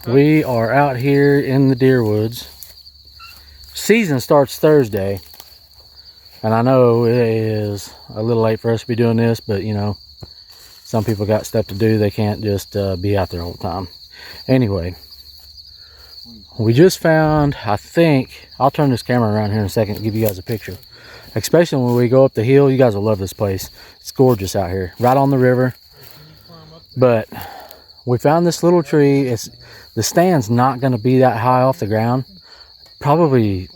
We are out here in the deer woods. Season starts Thursday, and I know it is a little late for us to be doing this, but you know, some people got stuff to do. They can't just be out there all the time. Anyway, we just found, I think, I'll turn this camera around here in a second to give you guys a picture. Especially when we go up the hill, you guys will love this place. It's gorgeous out here, right on the river. But we found this little tree. The stand's not going to be that high off the ground. Probably,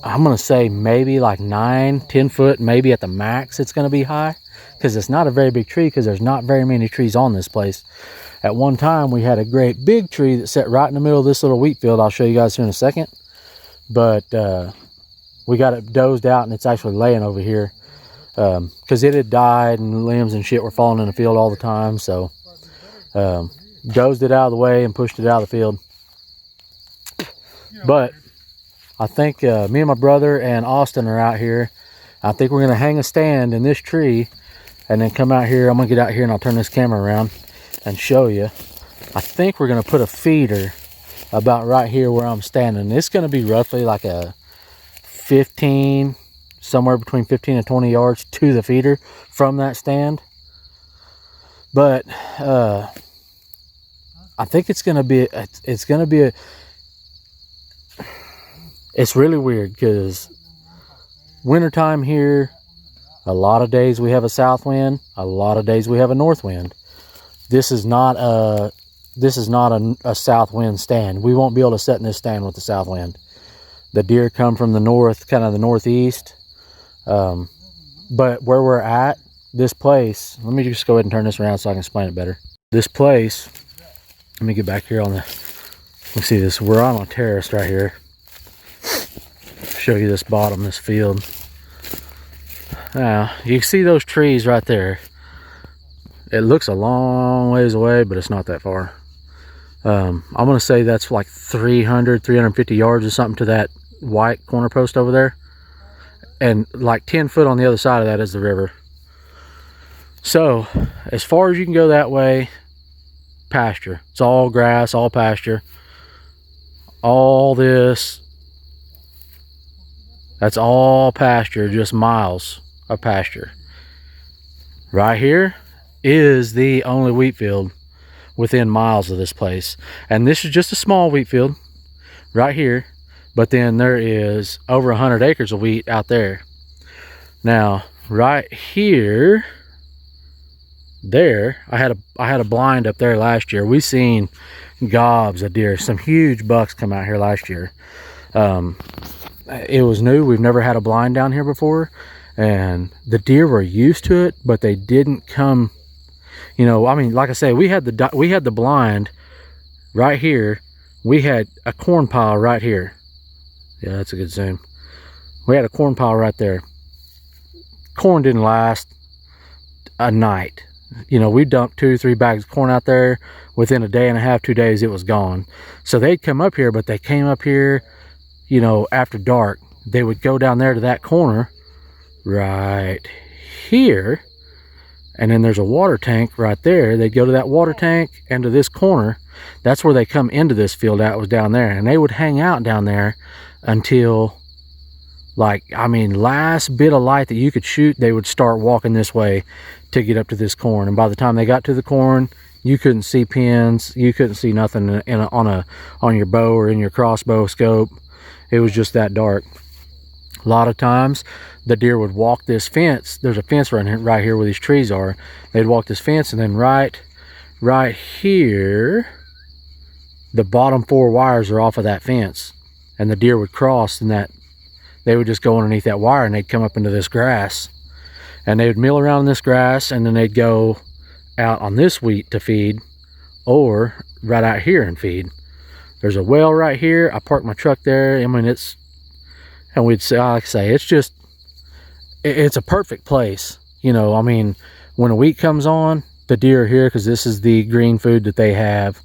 I'm going to say maybe like 9-10 foot, maybe at the max it's going to be high, because it's not a very big tree, because there's not very many trees on this place. At one time we had a great big tree that sat right in the middle of this little wheat field. I'll show you guys here in a second, but we got it dozed out, and it's actually laying over here because it had died and limbs and shit were falling in the field all the time. So dozed it out of the way and pushed it out of the field. But I think me and my brother and Austin are out here. I think we're gonna hang a stand in this tree and then come out here. I'm gonna get out here and I'll turn this camera around and show you. I think we're gonna put a feeder about right here where I'm standing. It's gonna be roughly like a 15, somewhere between 15 and 20 yards to the feeder from that stand. But I think it's really weird, because wintertime here, a lot of days we have a south wind, a lot of days we have a north wind. This is not a south wind stand. We won't be able to sit in this stand with the south wind. The deer come from the north, kind of the northeast. But where we're at, this place, let me just go ahead and turn this around so I can explain it better. This place, let me get back here on the, let's see this, we're on a terrace right here. Show you this bottom, this field. Now, you can see those trees right there. It looks a long ways away, but it's not that far. I'm gonna say that's like 350 yards or something to that white corner post over there. And like 10 foot on the other side of that is the river. So, as far as you can go that way, pasture. It's all grass, all pasture. All this, that's all pasture, just miles of pasture. Right here is the only wheat field within miles of this place. And this is just a small wheat field right here. But then there is over 100 acres of wheat out there. Now, right here, there, I had a blind up there last year. We seen gobs of deer, some huge bucks come out here last year. It was new. We've never had a blind down here before, and the deer were used to it, but they didn't come. You know, I mean, like I say, we had the blind right here. We had a corn pile right here. Yeah, that's a good zoom. We had a corn pile right there. Corn didn't last a night. You know, we dumped 2-3 bags of corn out there. Within a day and a half, 2 days, it was gone. So they'd come up here, but they came up here, you know, after dark. They would go down there to that corner right here, and then there's a water tank right there. They'd go to that water tank and to this corner. That's where they come into this field out, was down there, and they would hang out down there until, like, I mean, last bit of light that you could shoot, they would start walking this way to get up to this corn. And by the time they got to the corn, you couldn't see pins, you couldn't see nothing on your bow or in your crossbow scope. It was just that dark. A lot of times the deer would walk this fence. There's a fence right here where these trees are. They'd walk this fence, and then right here, the bottom 4 wires are off of that fence, and the deer would cross, and that they would just go underneath that wire, and they'd come up into this grass, and they would mill around in this grass, and then they'd go out on this wheat to feed, or right out here and feed. There's a well right here. I parked my truck there. I mean, and we'd say, like I say, it's a perfect place. You know, I mean, when a wheat comes on, the deer here because this is the green food that they have,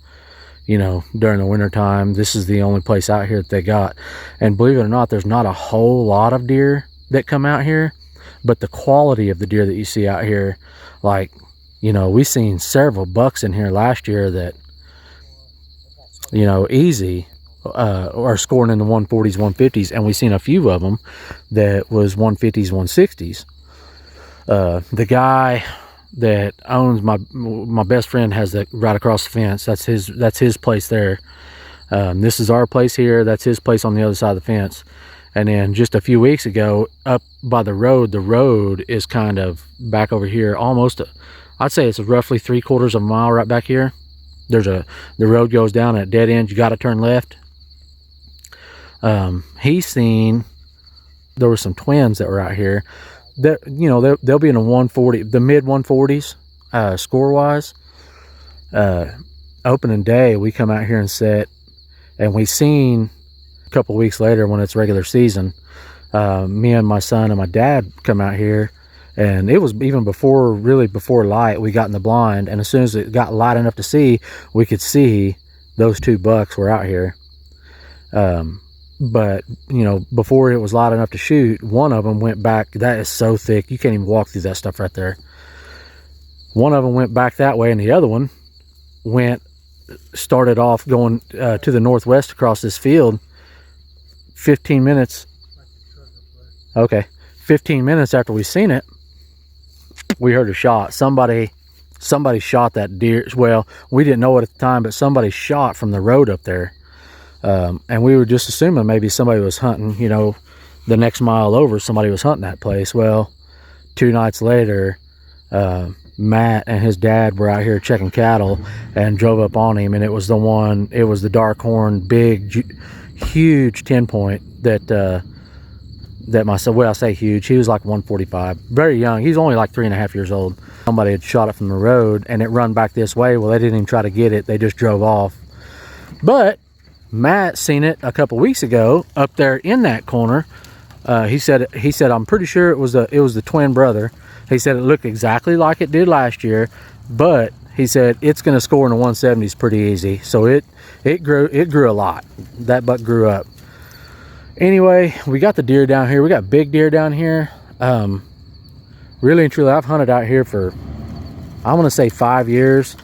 you know, during the winter time. This is the only place out here that they got. And believe it or not, there's not a whole lot of deer that come out here, but the quality of the deer that you see out here, like, you know, we seen several bucks in here last year that, you know, easy are scoring in the 140s, 150s, and we seen a few of them that was 150s, 160s. The guy that owns my best friend has that right across the fence. That's his place there. This is our place here. That's his place on the other side of the fence. And then just a few weeks ago, up by the road is kind of back over here, almost I'd say it's roughly 3/4 of a mile right back here. The road goes down at a dead end. You got to turn left. He's seen there were some twins that were out here that, you know, they'll be in the 140, the mid 140s, score wise. Opening day, we come out here and set, and we seen a couple weeks later when it's regular season, me and my son and my dad come out here, and it was even before light. We got in the blind, and as soon as it got light enough to see, we could see those 2 bucks were out here. But you know, before it was light enough to shoot, one of them went back. That is so thick, you can't even walk through that stuff right there. One of them went back that way, and the other one started off going to the northwest across this field. 15 minutes. Okay, 15 minutes after we seen it, we heard a shot. Somebody shot that deer. Well, we didn't know it at the time, but somebody shot from the road up there. And we were just assuming maybe somebody was hunting, you know, the next mile over, somebody was hunting that place. Well, 2 nights later, Matt and his dad were out here checking cattle and drove up on him, and it was the dark horn, big, huge 10-point that my son, well, I say huge, he was like 145, very young. He's only like 3.5 years old. Somebody had shot it from the road, and it run back this way. Well, they didn't even try to get it, they just drove off. But Matt seen it a couple weeks ago up there in that corner. He said I'm pretty sure it was the twin brother. He said it looked exactly like it did last year, but he said it's going to score in the 170s pretty easy. So it grew a lot. That buck grew up. Anyway, we got the deer down here. We got big deer down here. Really and truly, I've hunted out here for, I want to say 5 years,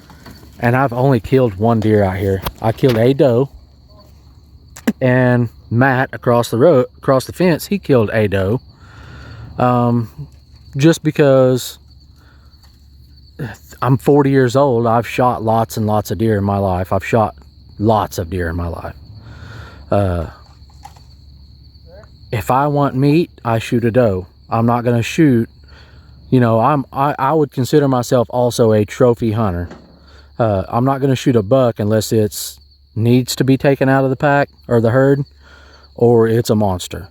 and I've only killed 1 deer out here. I killed a doe, and Matt across the fence, he killed a doe. Just because I'm 40 years old, I've shot lots and lots of deer in my life. I've shot lots of deer in my life. If I want meat, I shoot a doe. I'm not going to shoot, you know, I would consider myself also a trophy hunter. I'm not going to shoot a buck unless it's needs to be taken out of the pack or the herd, or it's a monster.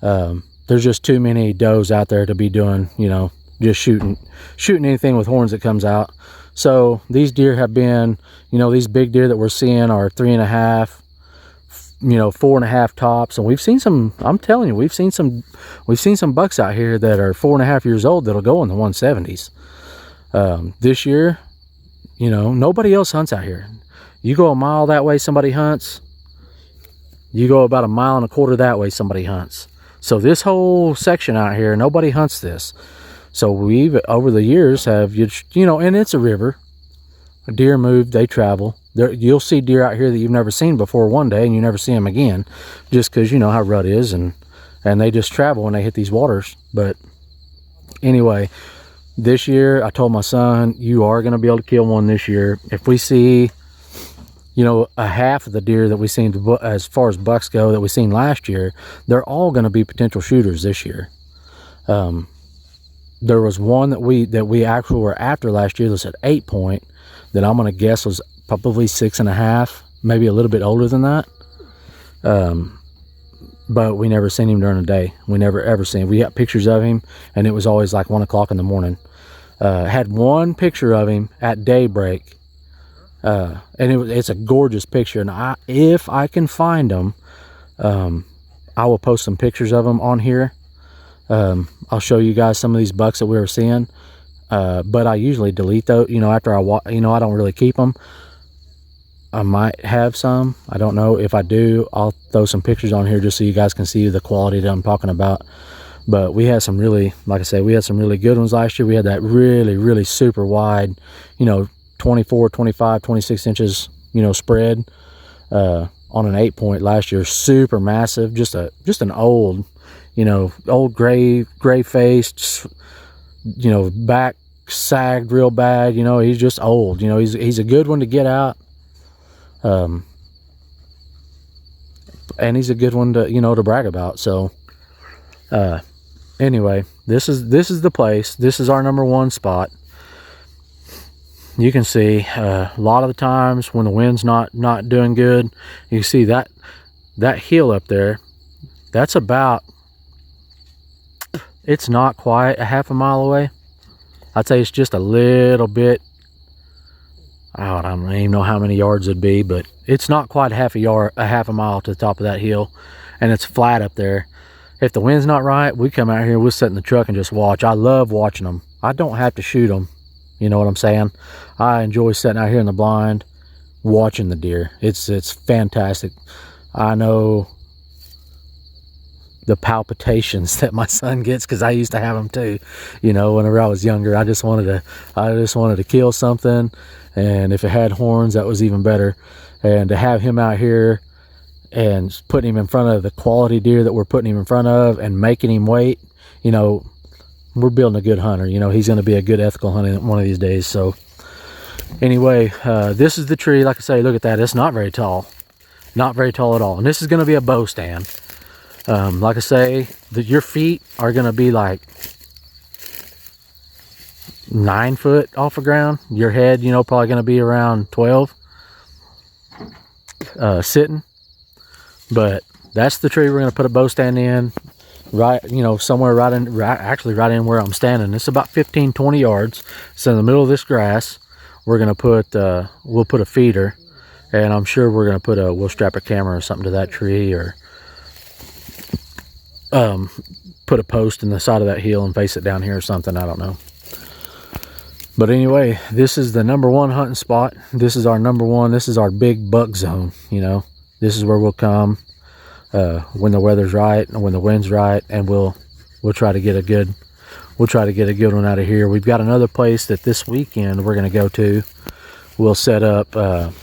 There's just too many does out there to be doing, you know, just shooting anything with horns that comes out. So these deer have been, you know, these big deer that we're seeing are 3.5, you know, 4.5 tops, and we've seen some, I'm telling you, we've seen some bucks out here that are 4.5 years old that'll go in the 170s. This year, you know, nobody else hunts out here. You go a mile that way, somebody hunts. You go about 1.25 miles that way, somebody hunts. So this whole section out here, nobody hunts this. So we've, over the years, have, you know, and it's a river. Deer move, they travel. You'll see deer out here that you've never seen before one day, and you never see them again, just because you know how rut is, and they just travel when they hit these waters. But anyway, this year I told my son, you are going to be able to kill one this year. If we see, you know, a half of the deer that we seen, as far as bucks go, that we seen last year, they're all going to be potential shooters this year. There was one that we actually were after last year that's at 8-point, that I'm going to guess was probably 6.5, maybe a little bit older than that. But we never seen him during the day. We never ever seen him. We got pictures of him, and it was always like 1 o'clock in the morning. Had one picture of him at daybreak, and it's a gorgeous picture. And if I can find them, I will post some pictures of them on here. I'll show you guys some of these bucks that we were seeing. but I usually delete those, you know, after I don't really keep them. I might have some, I don't know. If I do, I'll throw some pictures on here just so you guys can see the quality that I'm talking about. But we had some really, like I said, we had some really good ones last year. We had that really super wide, you know, 24, 25, 26 inches, you know, spread on an 8-point last year. Super massive, just an old, you know, old gray faced, you know, back sagged real bad. You know, he's just old. You know, he's a good one to get out. And he's a good one to, you know, to brag about. So anyway, this is the place. This is our number one spot. You can see a lot of the times when the wind's not doing good, you see that hill up there. That's about, it's not quite a half a mile away. I'd say it's just a little bit. I don't even know how many yards it'd be, but it's not quite a half a mile to the top of that hill, and it's flat up there. If the wind's not right, we come out here, we'll sit in the truck and just watch. I love watching them. I don't have to shoot them. You know what I'm saying? I enjoy sitting out here in the blind, watching the deer. It's fantastic. I know the palpitations that my son gets, because I used to have them too. You know, whenever I was younger, I just wanted to kill something, and if it had horns, that was even better. And to have him out here and putting him in front of the quality deer that we're putting him in front of and making him wait, you know, we're building a good hunter. You know, he's going to be a good ethical hunter one of these days. So anyway, this is the tree. Like I say, look at that. It's not very tall. Not very tall at all. And this is going to be a bow stand. Like I say, your feet are going to be like 9 foot off the ground. Your head, you know, probably going to be around 12 sitting. But that's the tree we're going to put a bow stand in. Right, you know, somewhere right in where I'm standing. It's about 15-20 yards. It's in the middle of this grass. We're going to put we'll put a feeder, and I'm sure we're going to we'll strap a camera or something to that tree, or put a post in the side of that hill and face it down here or something. I don't know. But anyway, this is the number one hunting spot. This is our number one. This is our big buck zone. You know, this is where we'll come when the weather's right and when the wind's right, and we'll try to get a good one out of here. We've got another place that this weekend we're going to go to. We'll set up.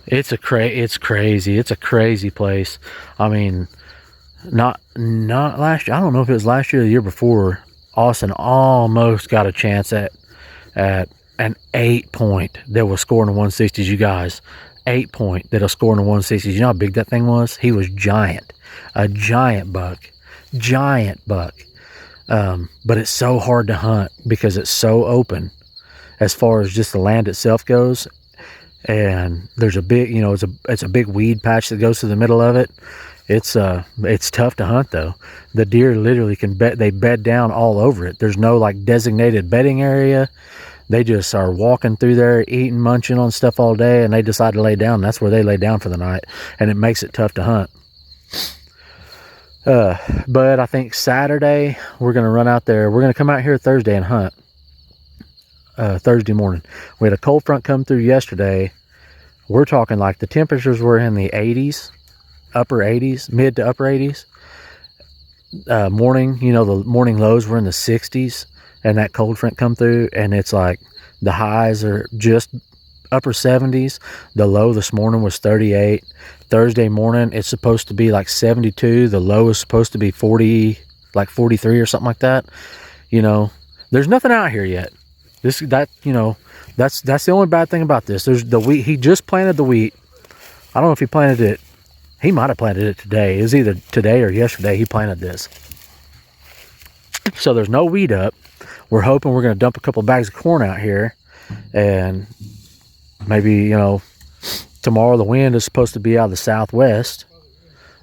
It's crazy. It's a crazy place. I mean, not last year. I don't know if it was last year or the year before. Austin almost got a chance at an 8-point that was scoring the 160s. You guys, 8-point that'll score in the 160s. You know how big that thing was? He was giant. A giant buck. But it's so hard to hunt because it's so open as far as just the land itself goes. And there's a big, you know, it's a big weed patch that goes through the middle of it. It's tough to hunt though. The deer literally they bed down all over it. There's no like designated bedding area. They just are walking through there, eating, munching on stuff all day, and they decide to lay down. That's where they lay down for the night, and it makes it tough to hunt. But I think Saturday we're going to run out there. We're going to come out here Thursday and hunt. Thursday morning. We had a cold front come through yesterday. We're talking like the temperatures were in the 80s, upper 80s, mid to upper 80s. Morning, you know, the morning lows were in the 60s. And that cold front come through, and it's like the highs are just upper 70s. The low this morning was 38. Thursday morning, it's supposed to be like 72. The low is supposed to be 40, like 43 or something like that. You know, there's nothing out here yet. You know, that's the only bad thing about this. There's the wheat. He just planted the wheat. I don't know if he planted it. He might have planted it today. It was either today or yesterday he planted this. So there's no wheat up. We're hoping we're going to dump a couple bags of corn out here, and maybe, you know, tomorrow the wind is supposed to be out of the southwest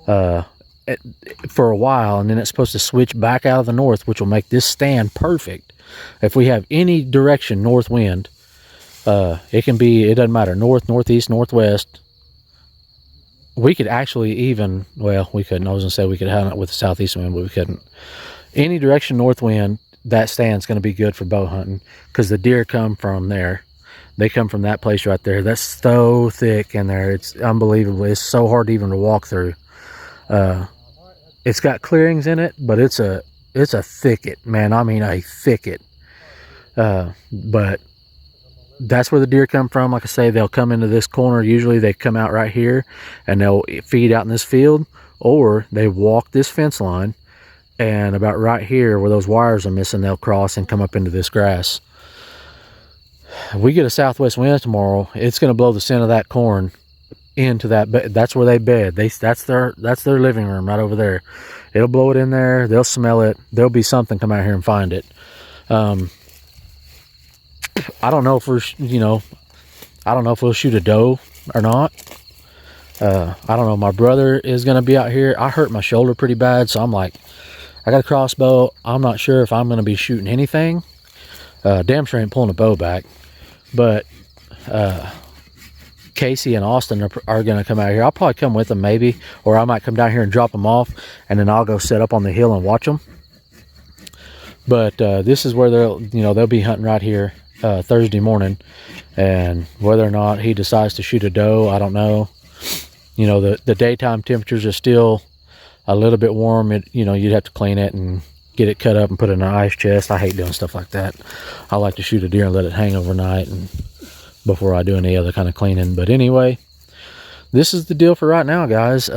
for a while, and then it's supposed to switch back out of the north, which will make this stand perfect. If we have any direction north wind, it doesn't matter, north, northeast, northwest. We could actually we couldn't. I was going to say we could hunt it with the southeast wind, but we couldn't. Any direction north wind, that stand's going to be good for bow hunting, because the deer come from there. They come from that place right there. That's so thick in there. It's unbelievable. It's so hard even to walk through. It's got clearings in it, but it's a thicket, man. I mean, a thicket. But that's where the deer come from. Like I say, they'll come into this corner. Usually they come out right here and they'll feed out in this field, or they walk this fence line, and about right here where those wires are missing, they'll cross and come up into this grass. We get a southwest wind tomorrow, it's going to blow the scent of that corn into that. That's where they bed. That's their living room right over there. It'll blow it in there. They'll smell it. There'll be something come out here and find it. I don't know if I don't know if we'll shoot a doe or not. I don't know. My brother is going to be out here. I hurt my shoulder pretty bad, so I'm like, I got a crossbow. I'm not sure if I'm going to be shooting anything. Damn sure ain't pulling a bow back. But Casey and Austin are going to come out here. I'll probably come with them maybe, or I might come down here and drop them off, and then I'll go set up on the hill and watch them. But this is where they'll be hunting right here Thursday morning, and whether or not he decides to shoot a doe, I don't know. The daytime temperatures are still a little bit warm. You'd have to clean it and get it cut up and put it in an ice chest. I hate doing stuff like that. I like to shoot a deer and let it hang overnight and before I do any other kind of cleaning. But anyway, this is the deal for right now, guys.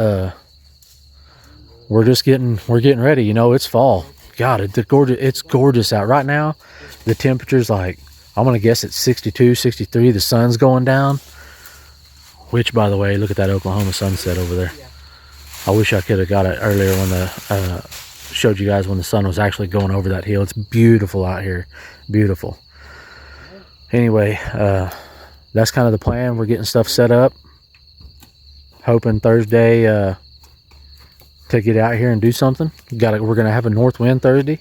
We're getting ready. It's fall. God, it's gorgeous out right now. The temperature's like, I'm gonna guess it's 62, 63. The sun's going down, which, by the way, look at that Oklahoma sunset over there. I wish I could have got it earlier when showed you guys when the sun was actually going over that hill. It's beautiful out here, beautiful. Anyway, that's kind of the plan. We're getting stuff set up, hoping Thursday to get out here and do something. We're gonna have a north wind Thursday.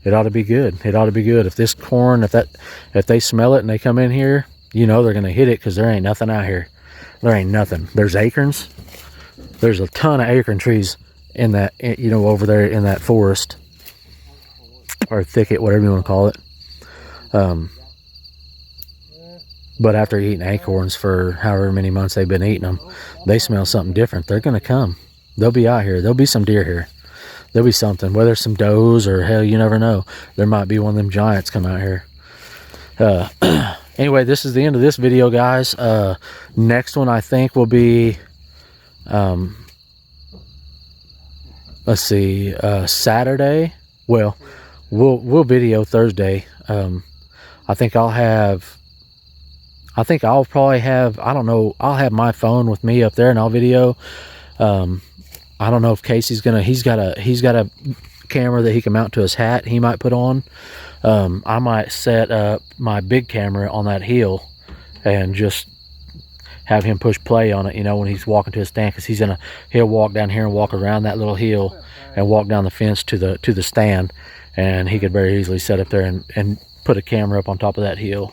It ought to be good. It ought to be good. If this corn, if they smell it and they come in here, they're gonna hit it, because there ain't nothing out here. There ain't nothing. There's acorns. There's a ton of acorn trees in that, over there in that forest or thicket, whatever you want to call it. But after eating acorns for however many months they've been eating them, they smell something different. They're going to come. They'll be out here. There'll be some deer here. There'll be something, whether it's some does or, hell, you never know. There might be one of them giants come out here. Anyway, this is the end of this video, guys. Next one I think will be, let's see, Saturday. Well, we'll video Thursday. I think I'll probably have, I don't know, I'll have my phone with me up there and I'll video. I don't know if Casey's he's got a camera that he can mount to his hat he might put on. I might set up my big camera on that hill and just have him push play on it, when he's walking to his stand, because he'll walk down here and walk around that little hill and walk down the fence to the stand, and he could very easily set up there and put a camera up on top of that hill,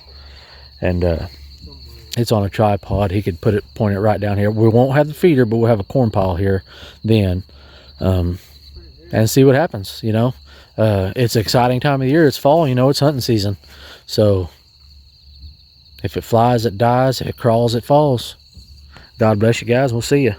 and it's on a tripod. He could point it right down here. We won't have the feeder, but we'll have a corn pile here then, and see what happens. It's an exciting time of the year. It's fall, it's hunting season. So if it flies, it dies. If it crawls, it falls. God bless you guys. We'll see you.